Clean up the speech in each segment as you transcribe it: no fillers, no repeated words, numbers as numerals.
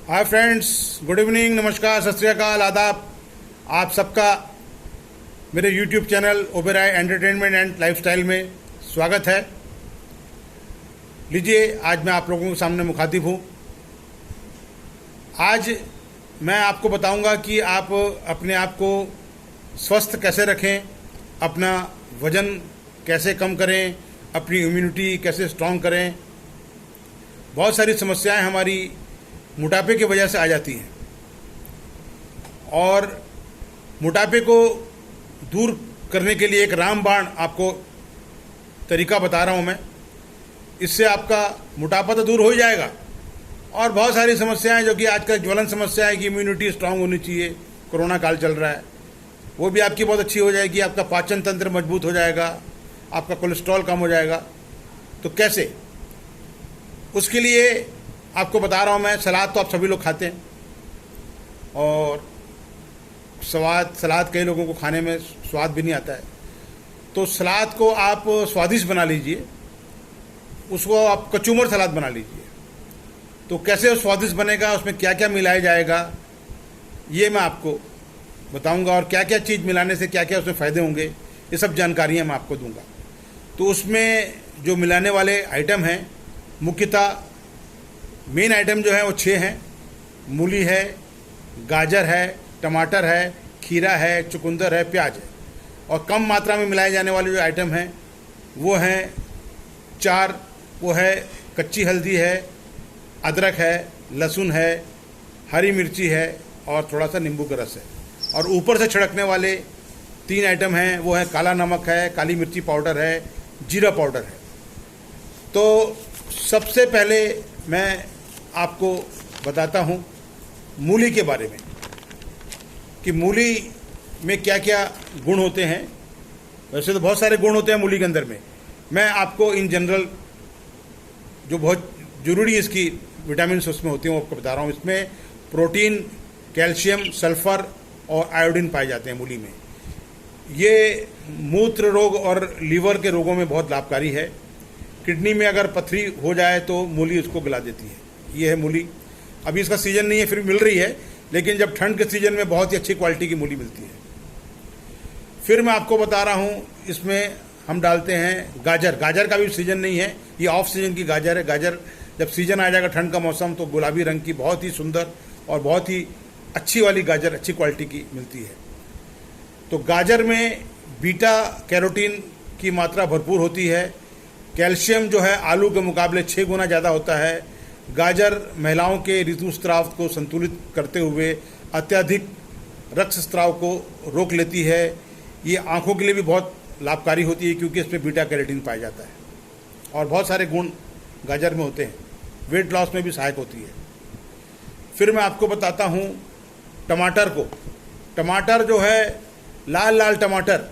Hi friends, good evening, नमस्कार, सत श्री अकाल, आदाब। आप सबका मेरे YouTube channel Oberoi entertainment and lifestyle में स्वागत है। लीजिए, आज मैं आप लोगों के सामने मुखातिब हूँ। आज मैं आपको बताऊंगा कि आप अपने आप को स्वस्थ कैसे रखें, अपना वज़न कैसे कम करें, अपनी इम्यूनिटी कैसे स्ट्रॉन्ग करें। बहुत सारी समस्याएं हमारी मोटापे की वजह से आ जाती हैं और मोटापे को दूर करने के लिए एक रामबाण आपको तरीका बता रहा हूं मैं। इससे आपका मोटापा तो दूर हो ही जाएगा और बहुत सारी समस्याएं जो कि आजकल ज्वलन समस्या है कि इम्यूनिटी स्ट्रांग होनी चाहिए, कोरोना काल चल रहा है, वो भी आपकी बहुत अच्छी हो जाएगी। आपका पाचन तंत्र मजबूत हो जाएगा, आपका कोलेस्ट्रॉल कम हो जाएगा। तो कैसे? उसके लिए आपको बता रहा हूँ मैं। सलाद तो आप सभी लोग खाते हैं और सलाद कई लोगों को खाने में स्वाद भी नहीं आता है। तो सलाद को आप स्वादिष्ट बना लीजिए, उसको आप कचूमर सलाद बना लीजिए। तो कैसे वो स्वादिष्ट बनेगा, उसमें क्या क्या मिलाया जाएगा, ये मैं आपको बताऊंगा और क्या क्या चीज़ मिलाने से क्या क्या उसमें फ़ायदे होंगे, ये सब जानकारियाँ मैं आपको दूंगा। तो उसमें जो मिलाने वाले आइटम हैं, मुख्यतः मेन आइटम जो है वो 6 हैं। मूली है, गाजर है, टमाटर है, खीरा है, चुकंदर है, प्याज है। और कम मात्रा में मिलाए जाने वाले जो आइटम हैं वो हैं 4। वो है कच्ची हल्दी है, अदरक है, लहसुन है, हरी मिर्ची है और थोड़ा सा नींबू का रस है। और ऊपर से छिड़कने वाले 3 आइटम हैं, वो है काला नमक है, काली मिर्ची पाउडर है, जीरा पाउडर है। तो सबसे पहले मैं आपको बताता हूँ मूली के बारे में कि मूली में क्या क्या गुण होते हैं। वैसे तो बहुत सारे गुण होते हैं मूली के अंदर में। मैं आपको इन जनरल जो बहुत ज़रूरी इसकी विटामिन उसमें होती हैं वो आपको बता रहा हूँ। इसमें प्रोटीन, कैल्शियम, सल्फर और आयोडीन पाए जाते हैं मूली में। ये मूत्र रोग और लीवर के रोगों में बहुत लाभकारी है। किडनी में अगर पथरी हो जाए तो मूली उसको गला देती है। ये है मूली। अभी इसका सीज़न नहीं है, फिर भी मिल रही है, लेकिन जब ठंड के सीज़न में बहुत ही अच्छी क्वालिटी की मूली मिलती है। फिर मैं आपको बता रहा हूँ, इसमें हम डालते हैं गाजर। गाजर का भी सीज़न नहीं है, ये ऑफ सीजन की गाजर है। गाजर जब सीज़न आ जाएगा ठंड का मौसम, तो गुलाबी रंग की बहुत ही सुंदर और बहुत ही अच्छी वाली गाजर अच्छी क्वालिटी की मिलती है। तो गाजर में बीटा कैरोटीन की मात्रा भरपूर होती है। कैल्शियम जो है आलू के मुकाबले 6 गुना ज़्यादा होता है। गाजर महिलाओं के ऋतुस्राव को संतुलित करते हुए अत्यधिक रक्तस्राव को रोक लेती है। ये आँखों के लिए भी बहुत लाभकारी होती है क्योंकि इसमें बीटा कैरोटीन पाया जाता है और बहुत सारे गुण गाजर में होते हैं। वेट लॉस में भी सहायक होती है। फिर मैं आपको बताता हूँ टमाटर को। टमाटर जो है लाल लाल टमाटर,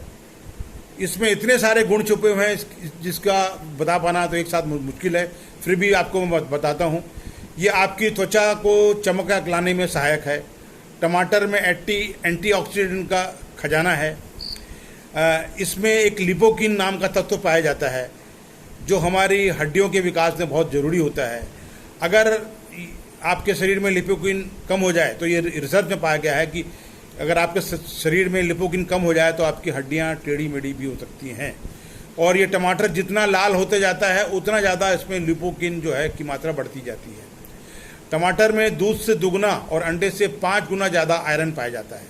इसमें इतने सारे गुण छुपे हुए हैं जिसका बता पाना तो एक साथ मुश्किल है। फिर भी आपको मैं बताता हूँ। ये आपकी त्वचा को चमक लाने में सहायक है। टमाटर में एंटीऑक्सीडेंट का खजाना है। इसमें एक लिपोकिन नाम का तत्व पाया जाता है जो हमारी हड्डियों के विकास में बहुत ज़रूरी होता है। अगर आपके शरीर में लिपोकिन कम हो जाए, तो ये रिसर्च में पाया गया है कि अगर आपके शरीर में लिपोकिन कम हो जाए तो आपकी हड्डियां टेढ़ी मेढ़ी भी हो सकती हैं। और ये टमाटर जितना लाल होते जाता है उतना ज़्यादा इसमें लिपोकिन जो है की मात्रा बढ़ती जाती है। टमाटर में दूध से दुगना और अंडे से 5 गुना ज़्यादा आयरन पाया जाता है।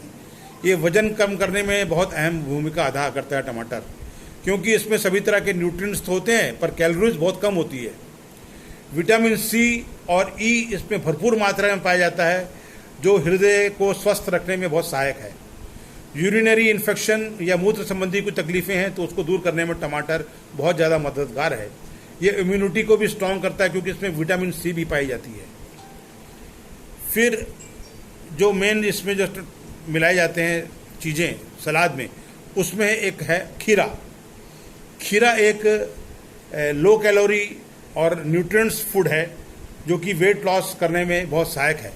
ये वजन कम करने में बहुत अहम भूमिका अदा करता है टमाटर, क्योंकि इसमें सभी तरह के न्यूट्रिएंट्स होते हैं पर कैलोरीज बहुत कम होती है। विटामिन सी और ई इसमें भरपूर मात्रा में पाया जाता है जो हृदय को स्वस्थ रखने में बहुत सहायक है। यूरिनरी इन्फेक्शन या मूत्र संबंधी कोई तकलीफें हैं तो उसको दूर करने में टमाटर बहुत ज़्यादा मददगार है। ये इम्यूनिटी को भी स्ट्रॉन्ग करता है क्योंकि इसमें विटामिन सी भी पाई जाती है। फिर जो मेन इसमें जो मिलाए जाते हैं चीज़ें सलाद में, उसमें एक है खीरा। खीरा एक लो कैलोरी और न्यूट्रिएंट्स फूड है जो कि वेट लॉस करने में बहुत सहायक है।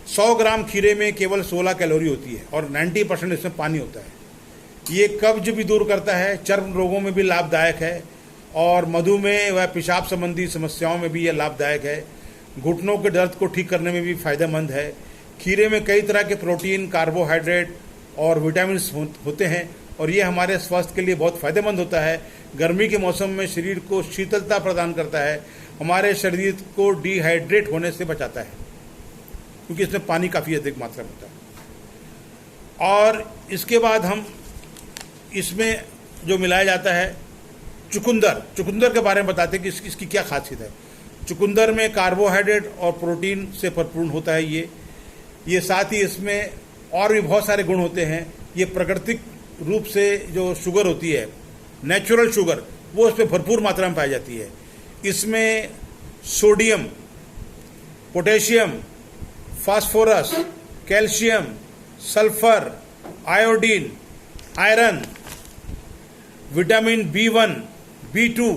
100 ग्राम खीरे में केवल 16 कैलोरी होती है और 90% इसमें पानी होता है। ये कब्ज भी दूर करता है, चर्म रोगों में भी लाभदायक है और मधुमेह व पेशाब संबंधी समस्याओं में भी यह लाभदायक है। घुटनों के दर्द को ठीक करने में भी फ़ायदेमंद है। खीरे में कई तरह के प्रोटीन, कार्बोहाइड्रेट और विटामिन होते हैं और ये हमारे स्वास्थ्य के लिए बहुत फ़ायदेमंद होता है। गर्मी के मौसम में शरीर को शीतलता प्रदान करता है, हमारे शरीर को डिहाइड्रेट होने से बचाता है क्योंकि इसमें पानी काफ़ी अधिक मात्रा में होता है। और इसके बाद हम इसमें जो मिलाया जाता है चुकंदर के बारे में बताते हैं कि इसकी क्या खासियत है। चुकंदर में कार्बोहाइड्रेट और प्रोटीन से भरपूर होता है ये साथ ही इसमें और भी बहुत सारे गुण होते हैं। ये प्राकृतिक रूप से जो शुगर होती है, नेचुरल शुगर, वो इसमें भरपूर मात्रा में पाई जाती है। इसमें sodium, potassium, phosphorus, calcium, sulphur, iodine, iron, vitamin B1, B2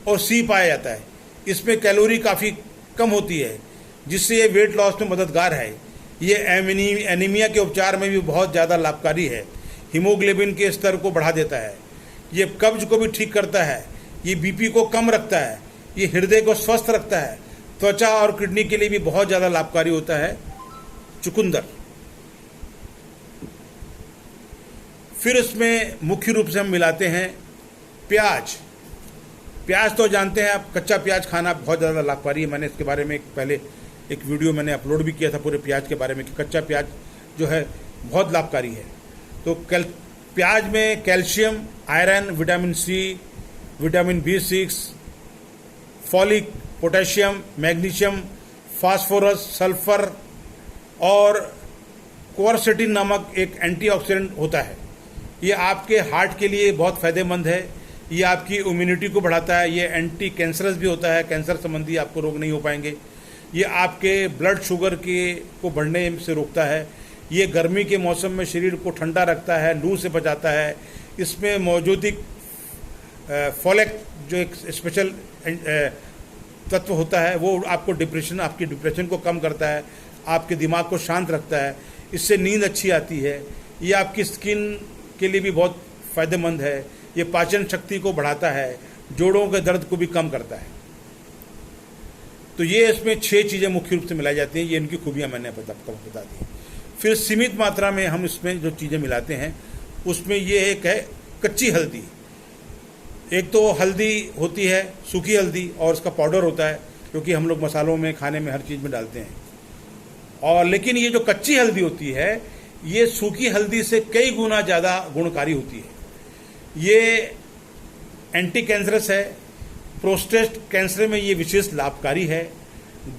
और C पाया जाता है। इसमें कैलोरी काफ़ी कम होती है जिससे ये वेट लॉस में मददगार है। ये एनीमिया के उपचार में भी बहुत ज़्यादा लाभकारी है। हीमोग्लोबिन के स्तर को बढ़ा देता है। ये कब्ज को भी ठीक करता है। ये बीपी को कम रखता है। ये हृदय को स्वस्थ रखता है। त्वचा और किडनी के लिए भी बहुत ज़्यादा लाभकारी होता है चुकंदर। फिर इसमें मुख्य रूप से हम मिलाते हैं प्याज। प्याज तो जानते हैं आप, कच्चा प्याज खाना बहुत ज़्यादा लाभकारी है। मैंने इसके बारे में पहले एक वीडियो मैंने अपलोड भी किया था पूरे प्याज के बारे में कि कच्चा प्याज जो है बहुत लाभकारी है। तो प्याज में calcium, iron, vitamin C, vitamin B6, folic, potassium, magnesium, phosphorus, sulphur और क्वारसेटिन नामक एक एंटीऑक्सीडेंट होता है। ये आपके हार्ट के लिए बहुत फ़ायदेमंद है। ये आपकी इम्यूनिटी को बढ़ाता है। ये एंटी कैंसरस भी होता है, कैंसर संबंधी आपको रोग नहीं हो पाएंगे। ये आपके ब्लड शुगर को बढ़ने से रोकता है। ये गर्मी के मौसम में शरीर को ठंडा रखता है, लू से बचाता है। इसमें मौजूद फोलेट जो एक स्पेशल तत्व होता है वो आपकी डिप्रेशन को कम करता है, आपके दिमाग को शांत रखता है। इससे नींद अच्छी आती है। ये आपकी स्किन के लिए भी बहुत फ़ायदेमंद है। ये पाचन शक्ति को बढ़ाता है, जोड़ों के दर्द को भी कम करता है। तो ये इसमें 6 चीज़ें मुख्य रूप से मिलाई जाती हैं। ये इनकी खूबियाँ मैंने आपको बता दी। फिर सीमित मात्रा में हम इसमें जो चीज़ें मिलाते हैं उसमें ये एक है कच्ची हल्दी। एक तो हल्दी होती है सूखी हल्दी और उसका पाउडर होता है क्योंकि हम लोग मसालों में, खाने में, हर चीज़ में डालते हैं। और लेकिन ये जो कच्ची हल्दी होती है ये सूखी हल्दी से कई गुना ज़्यादा गुणकारी होती है। ये एंटी कैंसरस है। प्रोस्टेट कैंसर में ये विशेष लाभकारी है।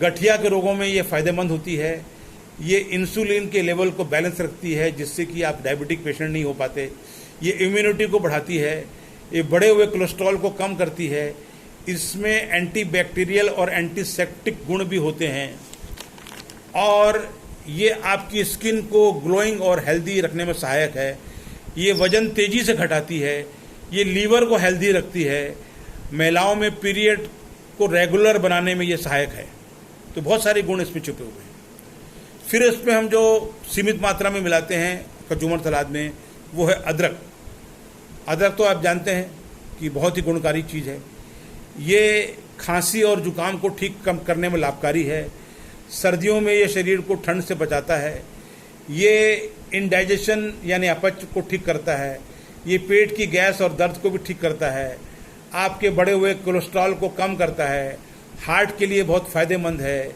गठिया के रोगों में ये फ़ायदेमंद होती है। ये इंसुलिन के लेवल को बैलेंस रखती है जिससे कि आप डायबिटिक पेशेंट नहीं हो पाते। ये इम्यूनिटी को बढ़ाती है। ये बढ़े हुए कोलेस्ट्रॉल को कम करती है। इसमें एंटीबैक्टीरियल और एंटीसेप्टिक गुण भी होते हैं और ये आपकी स्किन को ग्लोइंग और हेल्दी रखने में सहायक है। ये वजन तेज़ी से घटाती है। ये लीवर को हेल्दी रखती है। महिलाओं में पीरियड को रेगुलर बनाने में ये सहायक है। तो बहुत सारे गुण इसमें छुपे हुए हैं। फिर इसमें हम जो सीमित मात्रा में मिलाते हैं कचूमर सलाद में वो है अदरक। अदरक तो आप जानते हैं कि बहुत ही गुणकारी चीज़ है। ये खांसी और जुकाम को ठीक कम करने में लाभकारी है। सर्दियों में ये शरीर को ठंड से बचाता है। ये इंडाइजेशन यानी अपच को ठीक करता है। ये पेट की गैस और दर्द को भी ठीक करता है। आपके बढ़े हुए कोलेस्ट्रॉल को कम करता है। हार्ट के लिए बहुत फ़ायदेमंद है।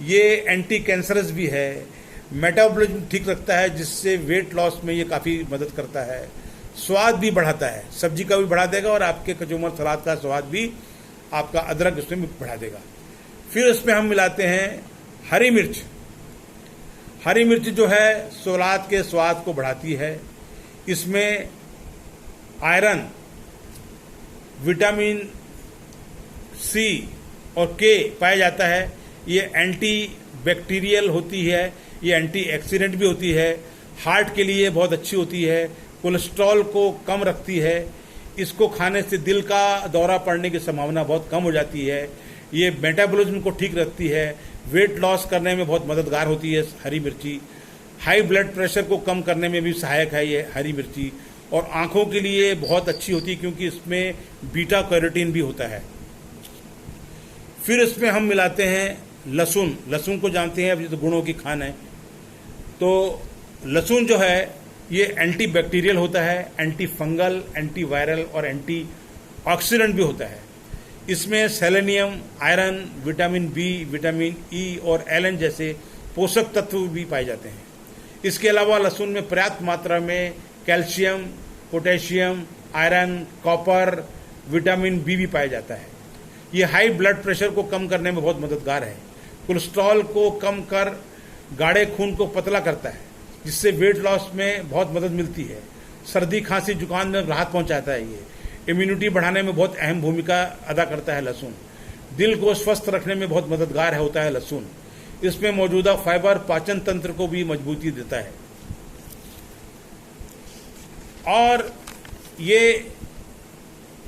ये एंटी कैंसरस भी है। मेटाबॉलिज्म ठीक रखता है जिससे वेट लॉस में ये काफ़ी मदद करता है। स्वाद भी बढ़ाता है, सब्जी का भी बढ़ा देगा और आपके कचूमर सलाद का स्वाद भी आपका अदरक इसमें भी बढ़ा देगा। फिर इसमें हम मिलाते हैं हरी मिर्च। हरी मिर्च जो है सलाद के स्वाद को बढ़ाती है। इसमें आयरन, विटामिन C और K पाया जाता है। ये एंटी बैक्टीरियल होती है। ये एंटी ऑक्सीडेंट भी होती है। हार्ट के लिए बहुत अच्छी होती है। कोलेस्ट्रॉल को कम रखती है। इसको खाने से दिल का दौरा पड़ने की संभावना बहुत कम हो जाती है। ये मेटाबॉलिज्म को ठीक रखती है। वेट लॉस करने में बहुत मददगार होती है हरी मिर्ची। हाई ब्लड प्रेशर को कम करने में भी सहायक है ये हरी मिर्ची। और आँखों के लिए बहुत अच्छी होती है क्योंकि इसमें बीटा कैरोटीन भी होता है। फिर इसमें हम मिलाते हैं लहसुन, लहसुन को जानते हैं, अब ये तो गुणों की खान है। तो लहसुन जो है ये एंटी बैक्टीरियल होता है, एंटी फंगल, एंटी वायरल और एंटी ऑक्सीडेंट भी होता है। इसमें selenium, iron, vitamin B, vitamin E और एलन जैसे पोषक तत्व भी पाए जाते हैं। इसके अलावा लहसुन में पर्याप्त मात्रा में calcium, potassium, iron, copper, vitamin B भी पाया जाता है। ये हाई ब्लड प्रेशर को कम करने में बहुत मददगार है। कोलेस्ट्रॉल को कम कर गाढ़े खून को पतला करता है, जिससे वेट लॉस में बहुत मदद मिलती है। सर्दी, खांसी, जुकाम में राहत पहुंचाता है। ये इम्यूनिटी बढ़ाने में बहुत अहम भूमिका अदा करता है लहसुन। दिल को स्वस्थ रखने में बहुत मददगार होता है लहसुन। इसमें मौजूदा फाइबर पाचन तंत्र को भी मजबूती देता है। और ये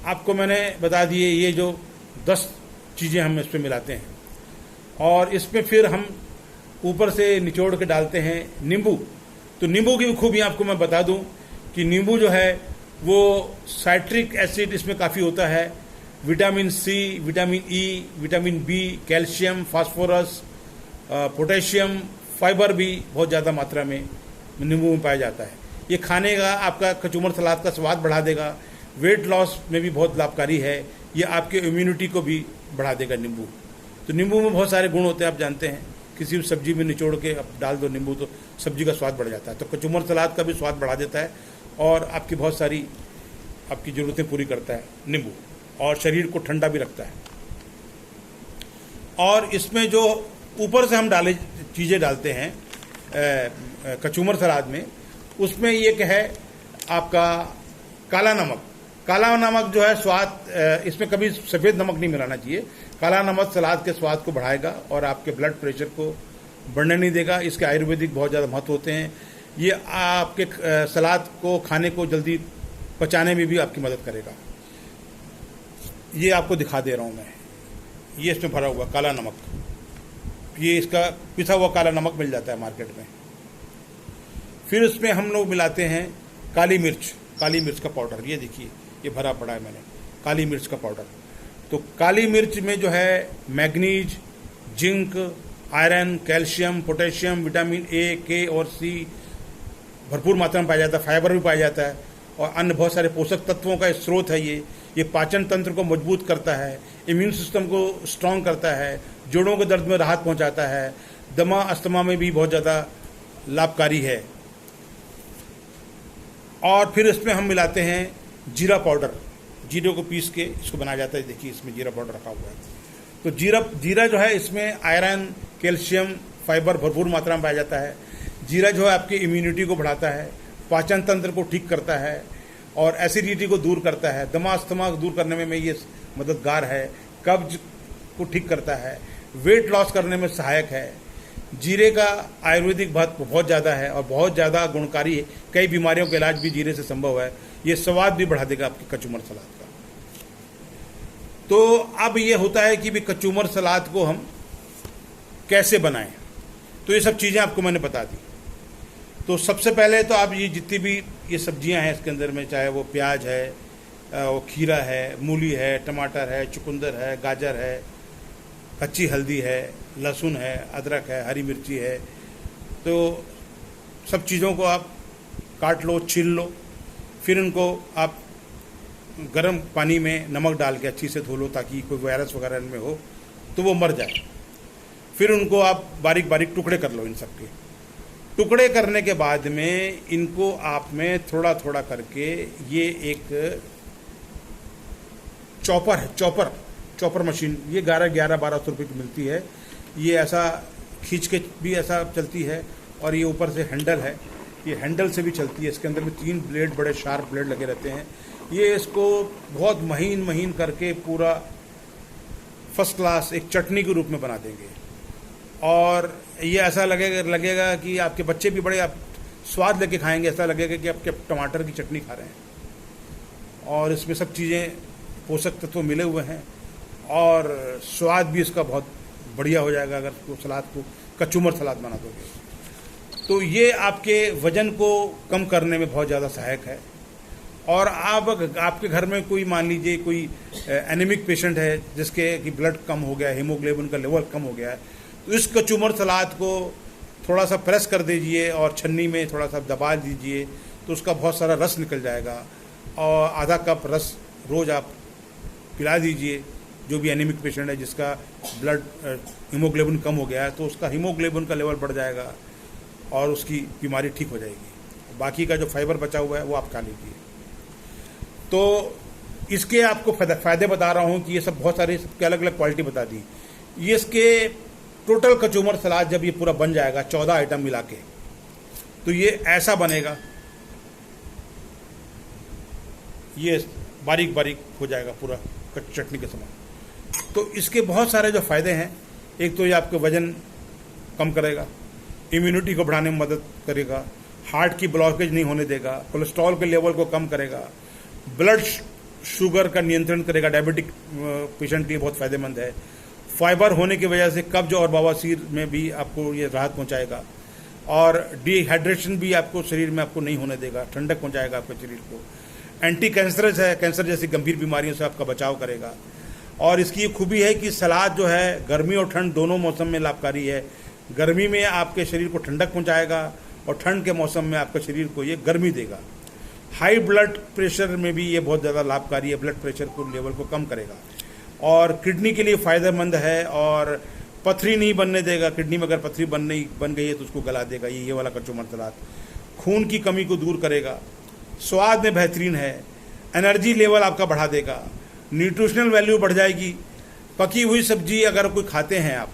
आपको मैंने बता दिए, ये जो 10 चीज़ें हम इसमें मिलाते हैं। और इसमें फिर हम ऊपर से निचोड़ के डालते हैं नींबू। तो नींबू की खूबी आपको मैं बता दूं कि नींबू जो है वो साइट्रिक एसिड इसमें काफ़ी होता है, vitamin C, vitamin E, vitamin B, calcium, phosphorus, potassium, fibre भी बहुत ज़्यादा मात्रा में नींबू में पाया जाता है। ये खाने का आपका कचूमर सलाद का स्वाद बढ़ा देगा। वेट लॉस में भी बहुत लाभकारी है। ये आपके इम्यूनिटी को भी बढ़ा देगा नींबू। तो नींबू में बहुत सारे गुण होते हैं, आप जानते हैं। किसी भी सब्जी में निचोड़ के आप डाल दो नींबू तो सब्जी का स्वाद बढ़ जाता है। तो कचूमर सलाद का भी स्वाद बढ़ा देता है और आपकी बहुत सारी आपकी ज़रूरतें पूरी करता है नींबू, और शरीर को ठंडा भी रखता है। और इसमें जो ऊपर से हम चीज़ें डालते हैं कचूमर सलाद में, उसमें एक है आपका काला नमक। काला नमक जो है स्वाद, इसमें कभी सफ़ेद नमक नहीं मिलाना चाहिए। काला नमक सलाद के स्वाद को बढ़ाएगा और आपके ब्लड प्रेशर को बढ़ने नहीं देगा। इसके आयुर्वेदिक बहुत ज़्यादा महत्व होते हैं। ये आपके सलाद को खाने को जल्दी पचाने में भी आपकी मदद करेगा। ये आपको दिखा दे रहा हूँ मैं, ये इसमें भरा हुआ काला नमक। ये इसका पिसा हुआ काला नमक मिल जाता है मार्केट में। फिर इसमें हम लोग मिलाते हैं काली मिर्च, काली मिर्च का पाउडर। ये देखिए, ये भरा पड़ा है मैंने, काली मिर्च का पाउडर। तो काली मिर्च में जो है manganese, zinc, iron, calcium, potassium, vitamin A, के और सी भरपूर मात्रा में पाया जाता है। फाइबर भी पाया जाता है और अन्य बहुत सारे पोषक तत्वों का स्रोत है ये पाचन तंत्र को मजबूत करता है, इम्यून सिस्टम को स्ट्रांग करता है, जोड़ों के दर्द में राहत पहुंचाता है, दमा अस्थमा में भी बहुत ज़्यादा लाभकारी है। और फिर इसमें हम मिलाते हैं जीरा पाउडर। जीरे को पीस के इसको बनाया जाता है। देखिए, इसमें जीरा पाउडर रखा हुआ है। तो जीरा जो है, इसमें आयरन, कैल्शियम, फाइबर भरपूर मात्रा में पाया जाता है। जीरा जो है आपकी इम्यूनिटी को बढ़ाता है, पाचन तंत्र को ठीक करता है और एसिडिटी को दूर करता है। दमा अस्थमा को दूर करने में ये मददगार है। कब्ज को ठीक करता है, वेट लॉस करने में सहायक है। जीरे का आयुर्वेदिक महत्व बहुत ज़्यादा है और बहुत ज़्यादा गुणकारी है। कई बीमारियों का इलाज भी जीरे से संभव है। ये स्वाद भी बढ़ा देगा आपके कचूमर सलाद का। तो अब ये होता है कि भी कचूमर सलाद को हम कैसे बनाएं। तो ये सब चीज़ें आपको मैंने बता दी। तो सबसे पहले तो आप ये जितनी भी ये सब्जियां हैं इसके अंदर में, चाहे वो प्याज है, वो खीरा है, मूली है, टमाटर है, चुकंदर है, गाजर है, कच्ची हल्दी है, लहसुन है, अदरक है, हरी मिर्ची है, तो सब चीज़ों को आप काट लो, छील लो। फिर उनको आप गर्म पानी में नमक डाल के अच्छी से धो लो ताकि कोई वायरस वगैरह इनमें हो तो वो मर जाए। फिर उनको आप बारीक बारीक टुकड़े कर लो। इन सब के टुकड़े करने के बाद में इनको आप में थोड़ा थोड़ा करके, ये एक चॉपर है, चॉपर मशीन, ये 1100-1200 रुपये की मिलती है। ये ऐसा खींच के भी ऐसा चलती है और ये ऊपर से हैंडल है, ये हैंडल से भी चलती है। इसके अंदर में 3 ब्लेड, बड़े शार्प ब्लेड लगे रहते हैं। ये इसको बहुत महीन करके पूरा फर्स्ट क्लास एक चटनी के रूप में बना देंगे। और ये ऐसा लगेगा कि आपके बच्चे भी बड़े आप स्वाद लेके खाएंगे। ऐसा लगेगा कि आपके टमाटर की चटनी खा रहे हैं। और इसमें सब चीज़ें पोषक तत्व मिले हुए हैं और स्वाद भी इसका बहुत बढ़िया हो जाएगा अगर तो सलाद को कचूमर सलाद बना दोगे। तो ये आपके वज़न को कम करने में बहुत ज़्यादा सहायक है। और आपके घर में कोई, मान लीजिए कोई एनीमिक पेशेंट है जिसके कि ब्लड कम हो गया है, हीमोग्लोबिन का लेवल कम हो गया है, तो इस कचूमर सलाद को थोड़ा सा प्रेस कर दीजिए और छन्नी में थोड़ा सा दबा दीजिए, तो उसका बहुत सारा रस निकल जाएगा। और आधा कप रस रोज़ आप पिला दीजिए। जो भी एनीमिक पेशेंट है जिसका ब्लड हीमोग्लोबिन कम हो गया है, तो उसका हीमोग्लोबिन का लेवल बढ़ जाएगा और उसकी बीमारी ठीक हो जाएगी। बाकी का जो फाइबर बचा हुआ है वो आप खा लीजिए। तो इसके आपको फ़ायदे बता रहा हूँ कि ये सब बहुत सारे सबके अलग अलग क्वालिटी बता दी। ये इसके टोटल कचूमर सलाद जब ये पूरा बन जाएगा 14 आइटम मिला के, तो ये ऐसा बनेगा, ये बारीक बारीक हो जाएगा पूरा चटनी के समान। तो इसके बहुत सारे जो फ़ायदे हैं, एक तो ये आपके वज़न कम करेगा, इम्यूनिटी को बढ़ाने में मदद करेगा, हार्ट की ब्लॉकेज नहीं होने देगा, कोलेस्ट्रॉल के लेवल को कम करेगा, ब्लड शुगर का नियंत्रण करेगा, डायबिटिक पेशेंट के लिए बहुत फ़ायदेमंद है। फाइबर होने की वजह से कब्ज और बवासीर में भी आपको ये राहत पहुंचाएगा और डिहाइड्रेशन भी आपको शरीर में आपको नहीं होने देगा, ठंडक पहुंचाएगा आपके शरीर को। एंटी कैंसरस है, कैंसर जैसी गंभीर बीमारियों से आपका बचाव करेगा। और इसकी ये खूबी है कि सलाद जो है गर्मी और ठंड दोनों मौसम में लाभकारी है। गर्मी में आपके शरीर को ठंडक पहुंचाएगा और ठंड के मौसम में आपके शरीर को ये गर्मी देगा। हाई ब्लड प्रेशर में भी ये बहुत ज़्यादा लाभकारी है, ब्लड प्रेशर को लेवल को कम करेगा और किडनी के लिए फ़ायदेमंद है और पथरी नहीं बनने देगा। किडनी में अगर पथरी बन गई है तो उसको गला देगा ये वाला कचूमर सलाद। खून की कमी को दूर करेगा, स्वाद में बेहतरीन है, एनर्जी लेवल आपका बढ़ा देगा, न्यूट्रिशनल वैल्यू बढ़ जाएगी। पकी हुई सब्जी अगर कोई खाते हैं आप,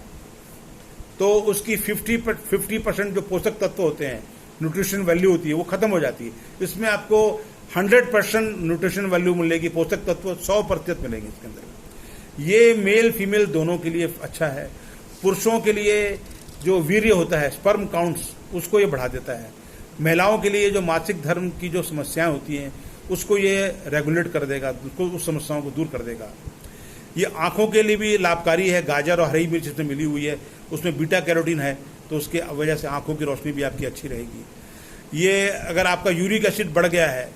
तो उसकी 50% जो पोषक तत्व होते हैं, न्यूट्रिशन वैल्यू होती है, वो ख़त्म हो जाती है। इसमें आपको 100% न्यूट्रिशन वैल्यू मिलेगी, पोषक तत्व 100% मिलेंगे इसके अंदर। ये मेल फीमेल दोनों के लिए अच्छा है। पुरुषों के लिए जो वीर्य होता है, स्पर्म काउंट्स, उसको ये बढ़ा देता है। महिलाओं के लिए जो मासिक धर्म की जो समस्याएं होती हैं उसको ये रेगुलेट कर देगा, उसको उस समस्याओं को दूर कर देगा। ये आँखों के लिए भी लाभकारी है। गाजर और हरी मिर्च इसमें मिली हुई है, उसमें बीटा कैरोटीन है, तो उसके वजह से आँखों की रोशनी भी आपकी अच्छी रहेगी। ये अगर आपका यूरिक एसिड बढ़ गया है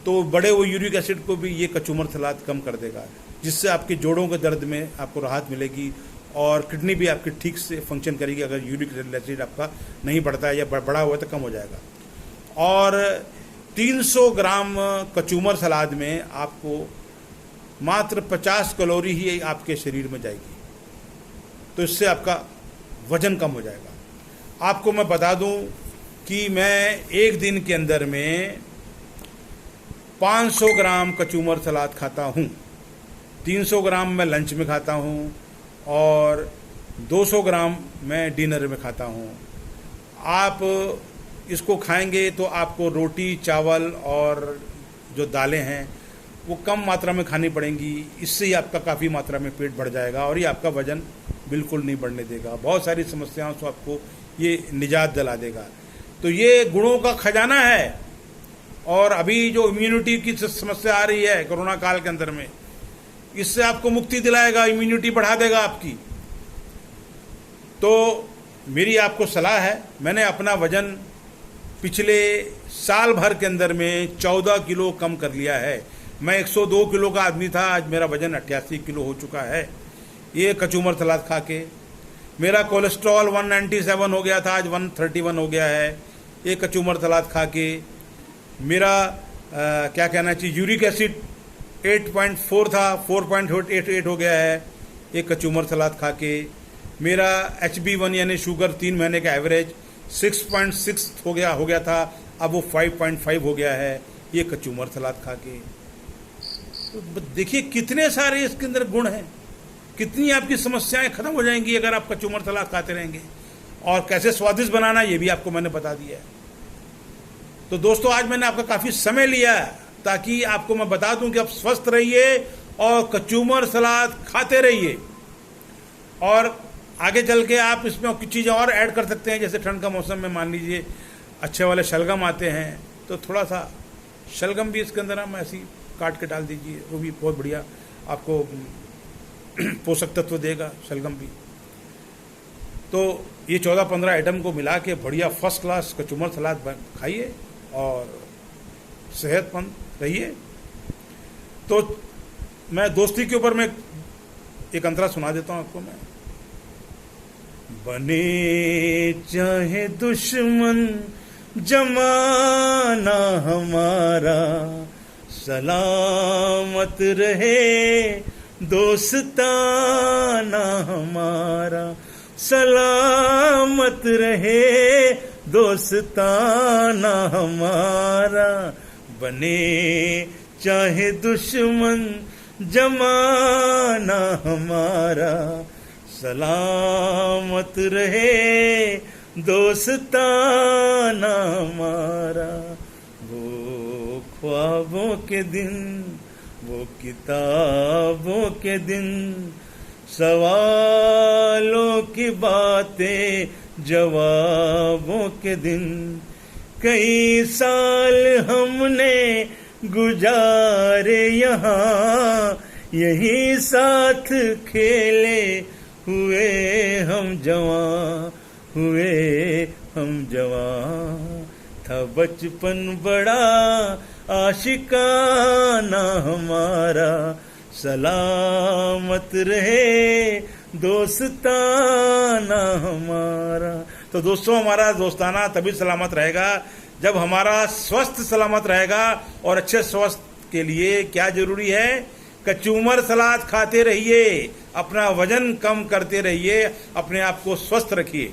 तो बढ़े हुए यूरिक एसिड को भी ये कचूमर सलाद कम कर देगा, जिससे आपके जोड़ों के दर्द में आपको राहत मिलेगी और किडनी भी आपकी ठीक से फंक्शन करेगी। अगर यूरिक एसिड आपका नहीं बढ़ता है या बढ़ा हुआ है तो कम हो जाएगा। और 300 ग्राम कचूमर सलाद में आपको मात्र 50 कैलोरी ही आपके शरीर में जाएगी, तो इससे आपका वजन कम हो जाएगा। आपको मैं बता दूं कि मैं एक दिन के अंदर में 500 ग्राम कचूमर सलाद खाता हूँ। 300 ग्राम मैं लंच में खाता हूँ और 200 ग्राम मैं डिनर में खाता हूँ। आप इसको खाएंगे तो आपको रोटी, चावल और जो दालें हैं वो कम मात्रा में खानी पड़ेंगी। इससे ही आपका काफ़ी मात्रा में पेट बढ़ जाएगा और ये आपका वज़न बिल्कुल नहीं बढ़ने देगा। बहुत सारी समस्याओं से आपको ये निजात दिला देगा। तो ये गुणों का खजाना है। और अभी जो इम्यूनिटी की समस्या आ रही है कोरोना काल के अंदर में, इससे आपको मुक्ति दिलाएगा, इम्यूनिटी बढ़ा देगा आपकी। तो मेरी आपको सलाह है, मैंने अपना वज़न पिछले साल भर के अंदर में 14 किलो कम कर लिया है। मैं 102 किलो का आदमी था, आज मेरा वज़न 88 किलो हो चुका है ये कचूमर सलाद खा के। मेरा कोलेस्ट्रॉल 197 हो गया था, आज 131 हो गया है ये कचूमर सलाद खा के। मेरा क्या कहना चाहिए, यूरिक एसिड 8.4 था, 4.88 हो गया है ये कचूमर सलाद खा के। मेरा HB1 यानी शुगर 3 महीने का एवरेज 6.6 हो गया था, अब वो 5.5 हो गया है ये कचूमर सलाद खा के। तो देखिए कितने सारे इसके अंदर गुण हैं, कितनी आपकी समस्याएं खत्म हो जाएंगी अगर आप कचूमर सलाद खाते रहेंगे। और कैसे स्वादिष्ट बनाना ये भी आपको मैंने बता दिया है। तो दोस्तों आज मैंने आपका काफ़ी समय लिया ताकि आपको मैं बता दूं कि आप स्वस्थ रहिए और कचूमर सलाद खाते रहिए। और आगे चल के आप इसमें कुछ चीज़ें और ऐड कर सकते हैं, जैसे ठंड का मौसम में मान लीजिए अच्छे वाले शलगम आते हैं, तो थोड़ा सा शलगम भी इसके अंदर हम ऐसी काट के डाल दीजिए, वो भी बहुत बढ़िया आपको पोषक तत्व देगा शलगम भी। तो ये 14-15 आइटम को मिला के बढ़िया फर्स्ट क्लास कचूमर सलाद खाइए और सेहतमंद रहिए। तो मैं दोस्ती के ऊपर मैं एक अंतरा सुना देता हूँ आपको। मैं बने चाहे दुश्मन जमाना हमारा, सलामत रहे दोस्ताना हमारा, सलामत रहे दोस्ताना हमारा। बने चाहे दुश्मन जमाना हमारा, सलामत रहे दोस्ताना हमारा। वो ख्वाबों के दिन, वो किताबों के दिन, सवालों की बातें जवाबों के दिन, कई साल हमने गुजारे यहाँ, यही साथ खेले हुए हम जवां, हुए हम जवां। था बचपन बड़ा आशिकाना हमारा, सलामत रहे दोस्ताना हमारा। तो दोस्तों, हमारा दोस्ताना तभी सलामत रहेगा जब हमारा स्वस्थ सलामत रहेगा। और अच्छे स्वस्थ के लिए क्या जरूरी है? कचूमर सलाद खाते रहिए, अपना वजन कम करते रहिए, अपने आप को स्वस्थ रखिए।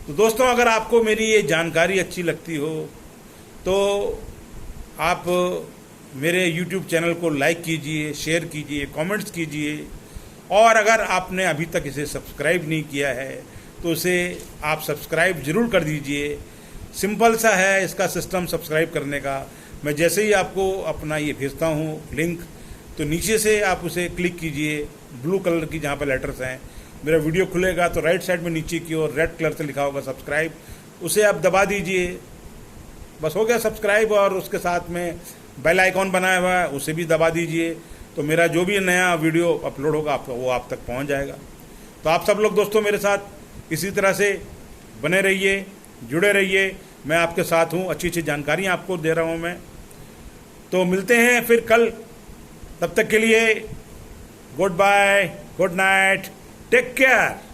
तो दोस्तों, अगर आपको मेरी ये जानकारी अच्छी लगती हो तो आप मेरे YouTube चैनल को लाइक कीजिए, शेयर कीजिए, कमेंट्स कीजिए। और अगर आपने अभी तक इसे सब्सक्राइब नहीं किया है तो इसे आप सब्सक्राइब जरूर कर दीजिए। सिंपल सा है इसका सिस्टम सब्सक्राइब करने का। मैं जैसे ही आपको अपना ये भेजता हूँ लिंक, तो नीचे से आप उसे क्लिक कीजिए, ब्लू कलर की जहाँ पर लेटर्स हैं, मेरा वीडियो खुलेगा तो राइट साइड में नीचे की ओर रेड कलर से लिखा होगा सब्सक्राइब, उसे आप दबा दीजिए। बस हो गया सब्सक्राइब। और उसके साथ में बेल आइकॉन बनाया हुआ है, उसे भी दबा दीजिए, तो मेरा जो भी नया वीडियो अपलोड होगा आपका वो आप तक पहुंच जाएगा। तो आप सब लोग दोस्तों मेरे साथ इसी तरह से बने रहिए, जुड़े रहिए। मैं आपके साथ हूँ, अच्छी अच्छी जानकारियाँ आपको दे रहा हूँ मैं। तो मिलते हैं फिर कल, तब तक के लिए goodbye, good night, take care.